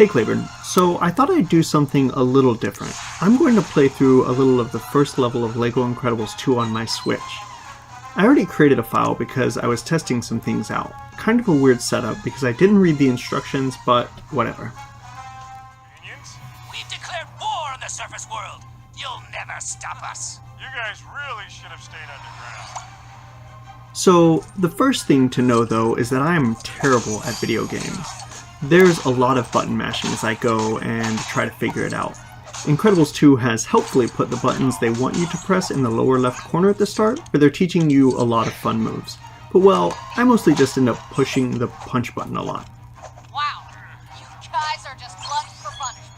Hey Claiborne, so I thought I'd do something a little different. I'm going to play through a little of the first level of LEGO Incredibles 2 on my Switch. I already created a file because I was testing some things out. Kind of a weird setup because I didn't read the instructions, but whatever. We've declared war on the surface world! You'll never stop us! You guys really should have stayed underground. So, the first thing to know though is that I am terrible at video games. There's a lot of button mashing as I go and try to figure it out. Incredibles 2 has helpfully put the buttons they want you to press in the lower left corner at the start, but they're teaching you a lot of fun moves. But well, I mostly just end up pushing the punch button a lot. Wow, you guys are just gluttons for punishment.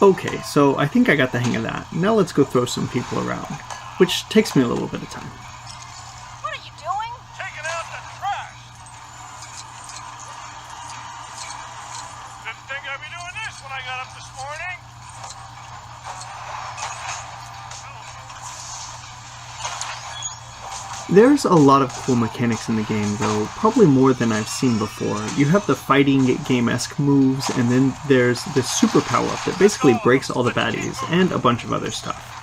Okay, so I think I got the hang of that. Now let's go throw some people around, which takes me a little bit of time. What are you doing? Taking out the trash. Didn't think I'd be doing this when I got up this morning. There's a lot of cool mechanics in the game though, probably more than I've seen before. You have the fighting game-esque moves, and then there's the super power-up that basically breaks all the baddies, and a bunch of other stuff.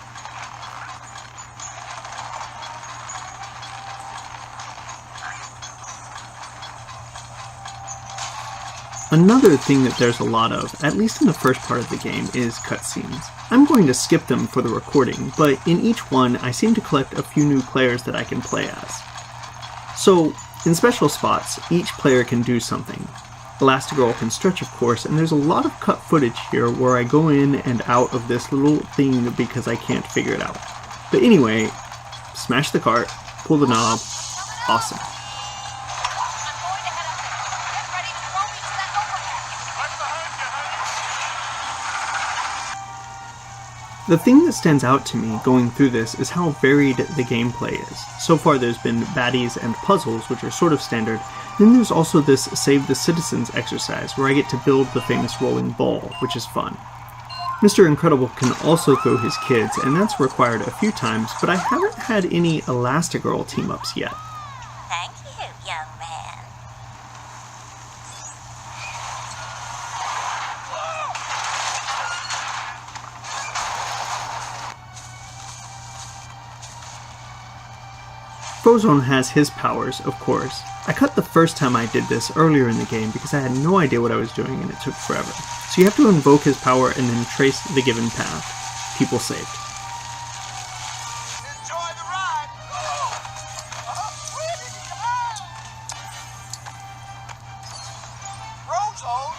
Another thing that there's a lot of, at least in the first part of the game, is cutscenes. I'm going to skip them for the recording, but in each one I seem to collect a few new players that I can play as. So, in special spots, each player can do something. Elastigirl can stretch, of course, and there's a lot of cut footage here where I go in and out of this little thing because I can't figure it out. But anyway, smash the cart, pull the knob, awesome. The thing that stands out to me going through this is how varied the gameplay is. So far there's been baddies and puzzles, which are sort of standard. Then there's also this Save the Citizens exercise, where I get to build the famous rolling ball, which is fun. Mr. Incredible can also throw his kids, and that's required a few times, but I haven't had any Elastigirl team-ups yet. Thank you, young man. Frozone has his powers, of course. I cut the first time I did this earlier in the game because I had no idea what I was doing and it took forever. So you have to invoke his power and then trace the given path. People saved. Enjoy the ride. Frozone.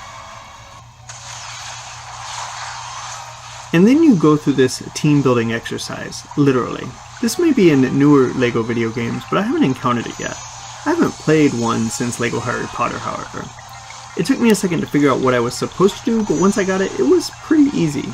And then you go through this team building exercise, literally. This may be in newer LEGO video games, but I haven't encountered it yet. I haven't played one since LEGO Harry Potter, however. It took me a second to figure out what I was supposed to do, but once I got it, it was pretty easy.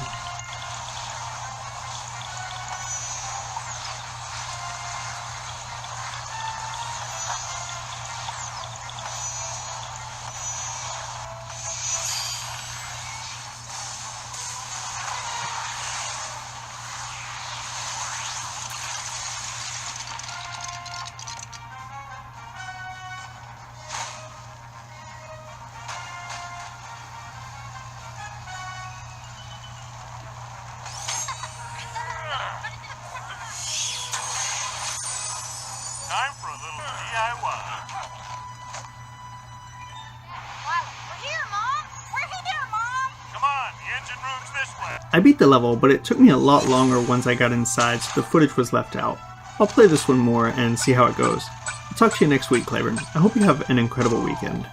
Time for a little DIY. We're here, Mom! We're here, Mom! Come on, the engine room's this way. I beat the level, but it took me a lot longer once I got inside, so the footage was left out. I'll play this one more and see how it goes. I'll talk to you next week, Claiborne. I hope you have an incredible weekend.